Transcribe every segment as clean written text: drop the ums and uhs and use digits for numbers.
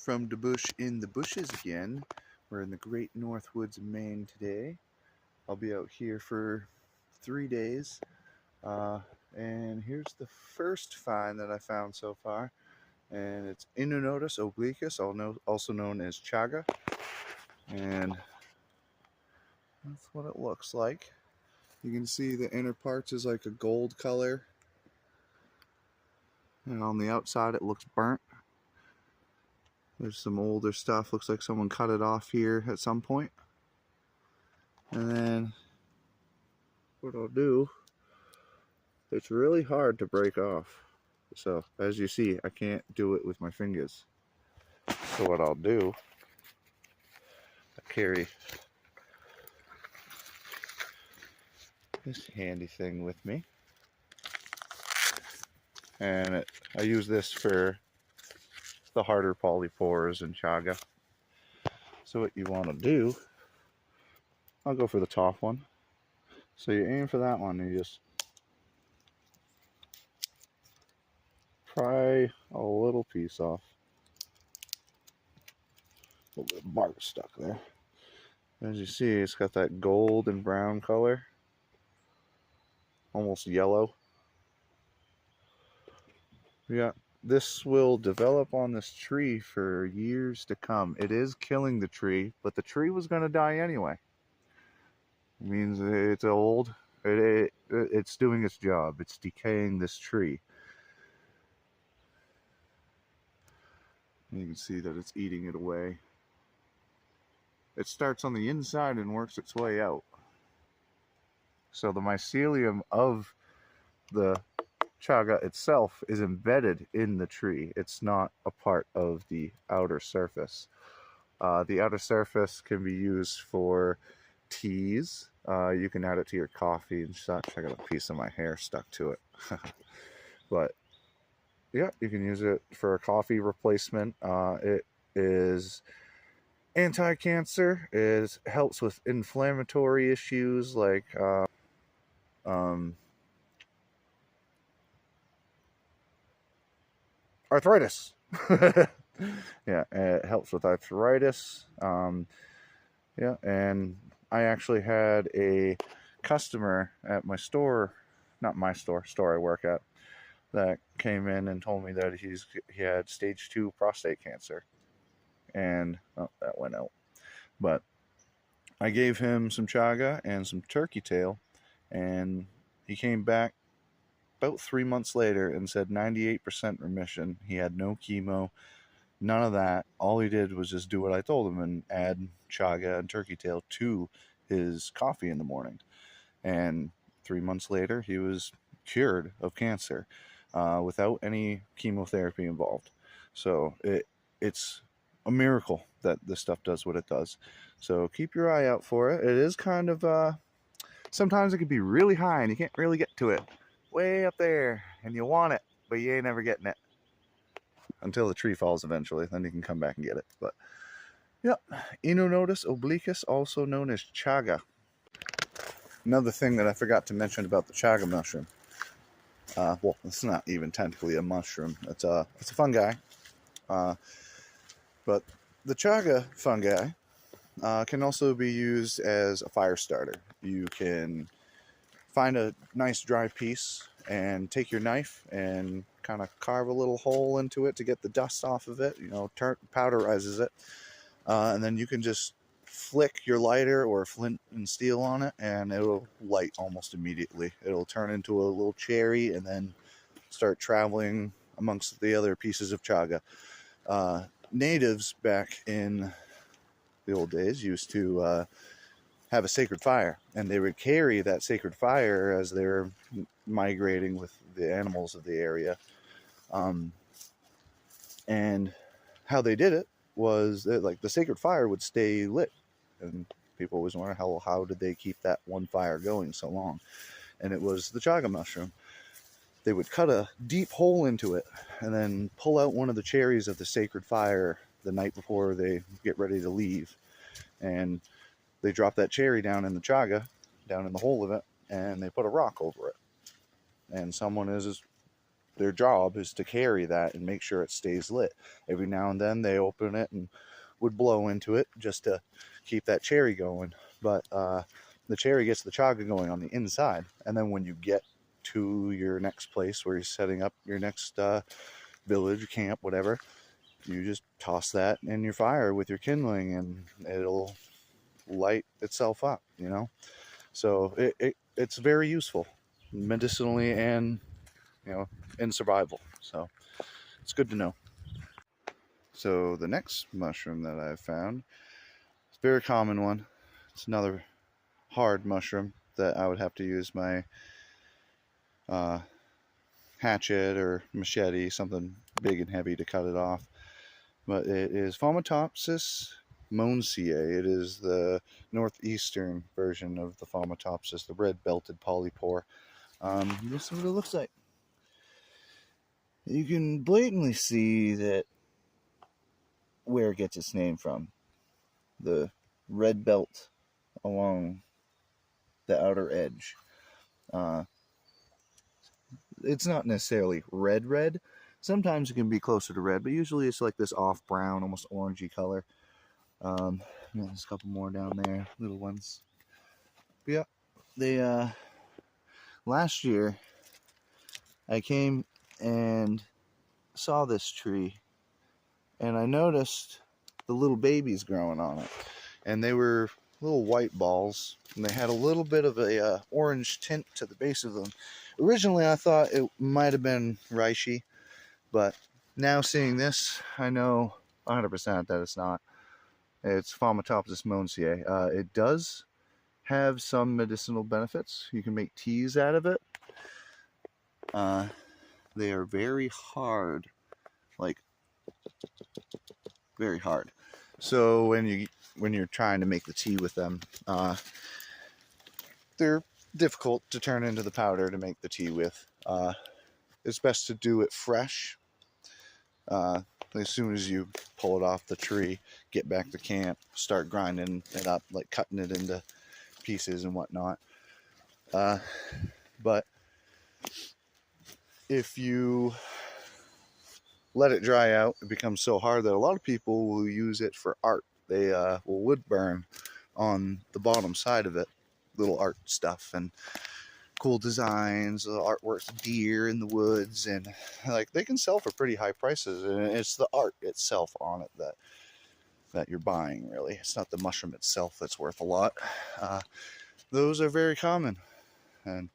from the bush in the bushes again. We're in the great north woods of Maine today. I'll be out here for 3 days. And here's the first find that I found so far. And it's Inonotus obliquus, also known as chaga. And that's what it looks like. You can see the inner parts is like a gold color. And on the outside it looks burnt. There's some older stuff. Looks like someone cut it off here at some point. And then what I'll do, it's really hard to break off. So as you see, I can't do it with my fingers. So what I'll do, I carry this handy thing with me. And I use this for the harder polypores and chaga. So what you want to do, I'll go for the top one. So you aim for that one and you just pry a little piece off. A little bit of bark stuck there. As you see, it's got that gold and brown color, almost yellow. Yeah, this will develop on this tree for years to come. It is killing the tree, but the tree was going to die anyway. It means it's old. It's doing its job. It's decaying this tree. And you can see that it's eating it away. It starts on the inside and works its way out. So the mycelium of the chaga itself is embedded in the tree. It's not a part of the outer surface. The outer surface can be used for teas. You can add it to your coffee and such. I got a piece of my hair stuck to it. But yeah, you can use it for a coffee replacement. It is anti-cancer. It helps with inflammatory issues like arthritis. Yeah, it helps with arthritis. Yeah, and I actually had a customer at my store, not my store I work at, that came in and told me that he had stage 2 prostate cancer. And oh, that went out. But I gave him some chaga and some turkey tail, and he came back about 3 months later and said 98% remission. He had no chemo, none of that. All he did was just do what I told him and add chaga and turkey tail to his coffee in the morning. And 3 months later, he was cured of cancer without any chemotherapy involved. So it's a miracle that this stuff does what it does. So keep your eye out for it. It is kind of, sometimes it can be really high and you can't really get to it. Way up there, and you want it, but you ain't never getting it. Until the tree falls eventually, then you can come back and get it. But yeah, Inonotus obliquus, also known as chaga. Another thing that I forgot to mention about the chaga mushroom. Well, it's not even technically a mushroom. It's a fungi. But the chaga fungi can also be used as a fire starter. You can find a nice dry piece and take your knife and kind of carve a little hole into it to get the dust off of it. You know, powderizes it. And then you can just flick your lighter or flint and steel on it and it'll light almost immediately. It'll turn into a little cherry and then start traveling amongst the other pieces of chaga. Natives back in the old days used to have a sacred fire, and they would carry that sacred fire as they're migrating with the animals of the area. And how they did it was that, like, the sacred fire would stay lit, and people always wonder how did they keep that one fire going so long. And it was the chaga mushroom. They would cut a deep hole into it and then pull out one of the cherries of the sacred fire the night before they get ready to leave, and they drop that cherry down in the chaga, down in the hole of it, and they put a rock over it. And someone is their job is to carry that and make sure it stays lit. Every now and then they open it and would blow into it just to keep that cherry going. But the cherry gets the chaga going on the inside, and then when you get to your next place where you're setting up your next village, camp, whatever, you just toss that in your fire with your kindling and it'll light itself up, you know. So it's very useful medicinally and, you know, in survival. So it's good to know. So the next mushroom that I've found, it's a very common one. It's another hard mushroom that I would have to use my hatchet or machete, something big and heavy, to cut it off. But it is Fomitopsis monesiae. It is the northeastern version of the Fomitopsis, the red-belted polypore. This is what it looks like. You can blatantly see that where it gets its name from. The red belt along the outer edge. It's not necessarily red. Sometimes it can be closer to red, but usually it's like this off brown, almost orangey color. There's a couple more down there, little ones. But yeah, they last year I came and saw this tree, and I noticed the little babies growing on it, and they were little white balls, and they had a little bit of a orange tint to the base of them. Originally I thought it might have been reishi, but now seeing this, I know 100% that it's not. It's Fomitopsis monesiae. It does have some medicinal benefits. You can make teas out of it. They are very hard, like very hard. So when you're trying to make the tea with them, they're difficult to turn into the powder to make the tea with. It's best to do it fresh. As soon as you pull it off the tree, get back to camp, start grinding it up, like cutting it into pieces and whatnot. But if you let it dry out, it becomes so hard that a lot of people will use it for art. They will wood burn on the bottom side of it, little art stuff and cool designs, artworks, deer in the woods, and like they can sell for pretty high prices. And it's the art itself on it that you're buying, really. It's not the mushroom itself that's worth a lot. Those are very common, and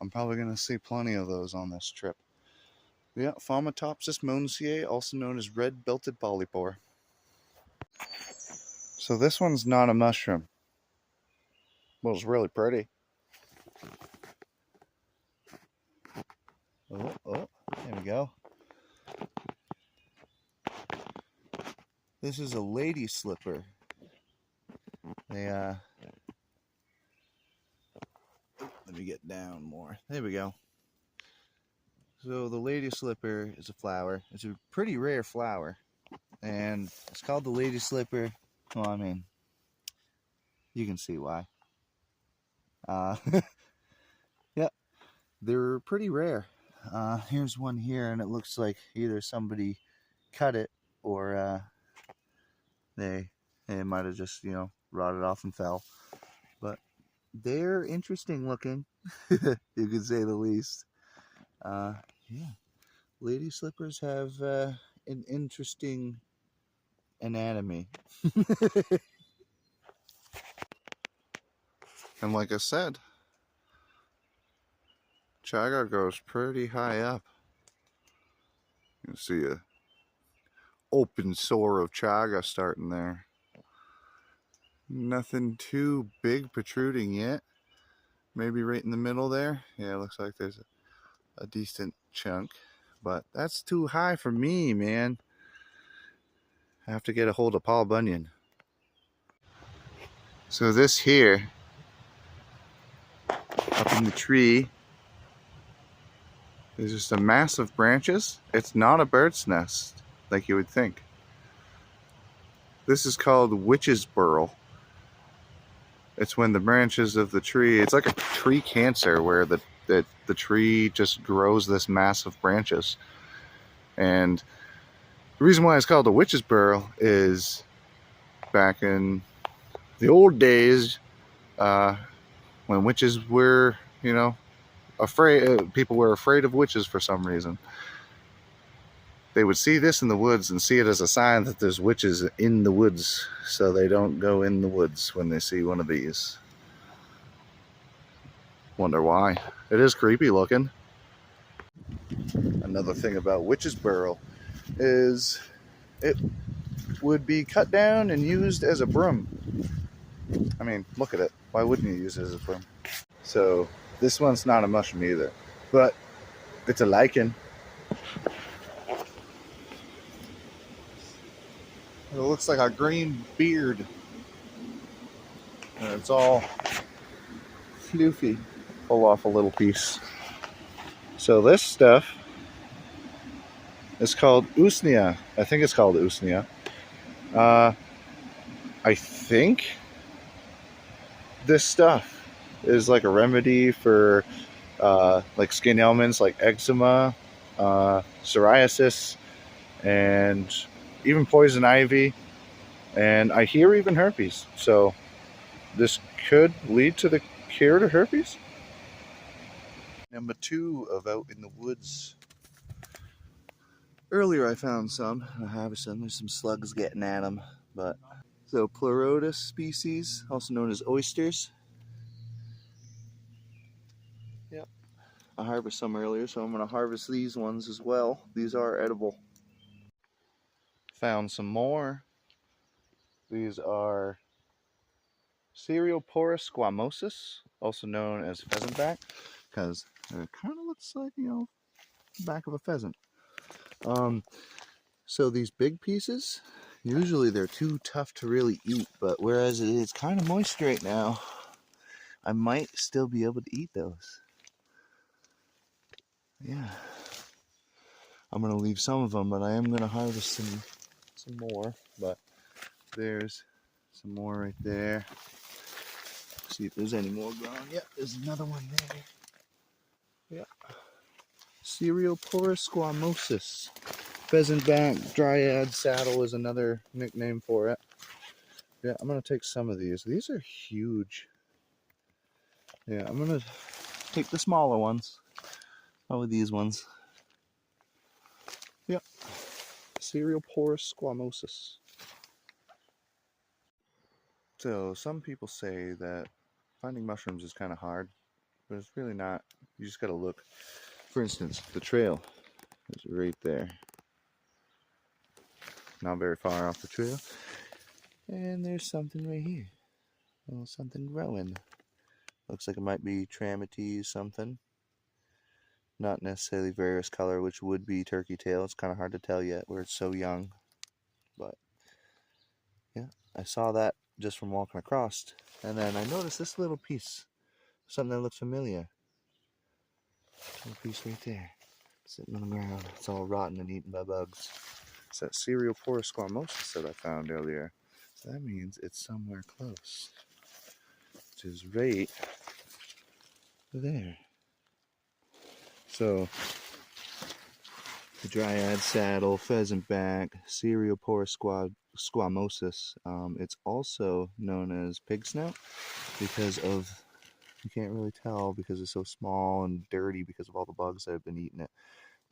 I'm probably going to see plenty of those on this trip. Yeah, Fomitopsis monesiae, also known as red-belted polypore. So this one's not a mushroom. Well, it's really pretty. Oh, there we go. This is a lady slipper. Let me get down more. There we go. So the lady slipper is a flower. It's a pretty rare flower, and it's called the lady slipper. Well, I mean, you can see why. Yeah, they're pretty rare. Here's one here, and it looks like either somebody cut it or they might have just, rotted off and fell. But they're interesting looking, you could say the least. Yeah, lady slippers have an interesting anatomy. And like I said, chaga goes pretty high up. You can see a open sore of chaga starting there. Nothing too big protruding yet. Maybe right in the middle there. Yeah, it looks like there's a decent chunk, but that's too high for me, man. I have to get a hold of Paul Bunyan. So this here, up in the tree, is just a mass of branches. It's not a bird's nest like you would think. This is called witch's burl. It's when the branches of the tree, it's like a tree cancer where the that the tree just grows this massive branches. And the reason why it's called the witch's burrow is back in the old days, when witches were, afraid, people were afraid of witches for some reason. They would see this in the woods and see it as a sign that there's witches in the woods, so they don't go in the woods when they see one of these. Wonder why. It is creepy looking. Another thing about witch's burrow is it would be cut down and used as a broom. I mean, look at it. Why wouldn't you use it as a broom? So this one's not a mushroom either, but it's a lichen. It looks like a green beard, and it's all floofy. Pull off a little piece. So this stuff is called usnea. I think it's called usnea. I think this stuff is like a remedy for like skin ailments like eczema, psoriasis, and even poison ivy, and I hear even herpes. So this could lead to the cure to herpes. Number 2 of out in the woods. Earlier I found some. I have some. There's some slugs getting at them, but so Pleurotus species, also known as oysters. Yep. I harvested some earlier, so I'm going to harvest these ones as well. These are edible. Found some more. These are Cereoporus squamosus, also known as pheasantback, because it kind of looks like, the back of a pheasant. So these big pieces, usually they're too tough to really eat, but whereas it is kind of moist right now, I might still be able to eat those. Yeah. I'm going to leave some of them, but I am going to harvest some more. But there's some more right there. See if there's any more growing. Yep, there's another one there. Yeah. Cereoporus squamosus. Pheasantback dryad saddle is another nickname for it. Yeah, I'm going to take some of these. These are huge. Yeah, I'm going to take the smaller ones. Probably these ones. Yep. Cereoporus squamosus. So some people say that finding mushrooms is kind of hard, but it's really not. You just got to look. For instance, the trail is right there. Not very far off the trail. And there's something right here. Oh, something growing. Looks like it might be Tramates something. Not necessarily various color, which would be turkey tail. It's kind of hard to tell yet where it's so young. But yeah, I saw that just from walking across. And then I noticed this little piece. Something that looks familiar. Little piece right there. Sitting on the ground. It's all rotten and eaten by bugs. It's that Cereoporus squamosus that I found earlier. So that means it's somewhere close. Which is right there. So the dryad saddle, pheasantback, Cereoporus squamosus. It's also known as pig snout because of, you can't really tell because it's so small and dirty because of all the bugs that have been eating it.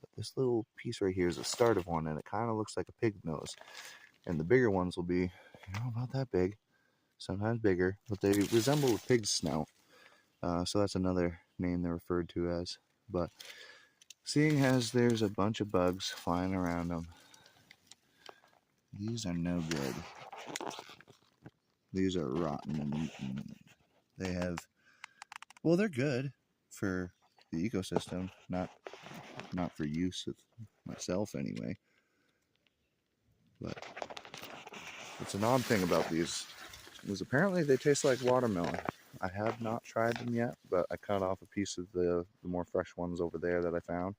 But this little piece right here is the start of one, and it kind of looks like a pig nose. And the bigger ones will be, about that big, sometimes bigger, but they resemble a pig's snout. So that's another name they're referred to as. But seeing as there's a bunch of bugs flying around them, these are no good. These are rotten and eaten. They have, well, they're good for the ecosystem, not for use of myself anyway. But it's an odd thing about these is apparently they taste like watermelon. I have not tried them yet, but I cut off a piece of the more fresh ones over there that I found,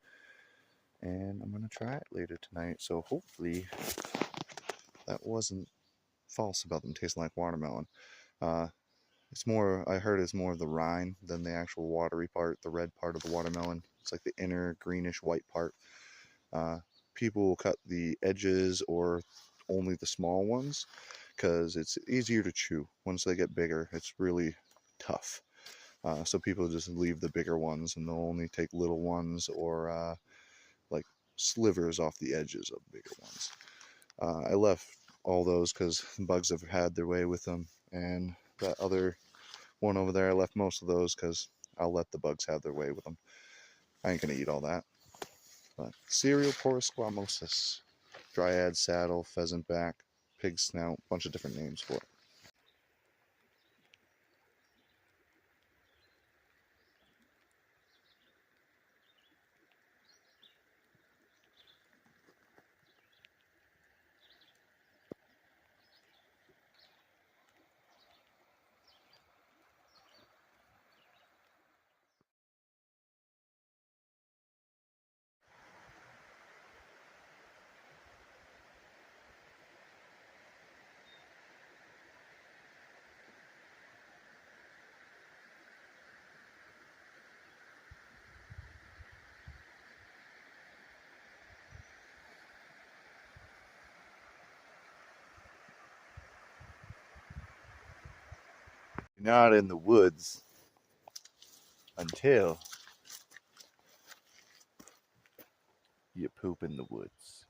and I'm going to try it later tonight. So hopefully that wasn't false about them tasting like watermelon. It's more, I heard it's more of the rind than the actual watery part, the red part of the watermelon. It's like the inner greenish white part. Uh, People will cut the edges or only the small ones because it's easier to chew. Once they get bigger, it's really tough. So people just leave the bigger ones and they'll only take little ones or like slivers off the edges of bigger ones. I left all those because bugs have had their way with them, and that other one over there, I left most of those because I'll let the bugs have their way with them. I ain't gonna eat all that. But cereal porous squamosus, dryad saddle, pheasant back, pig snout, bunch of different names for it. You're not in the woods until you poop in the woods.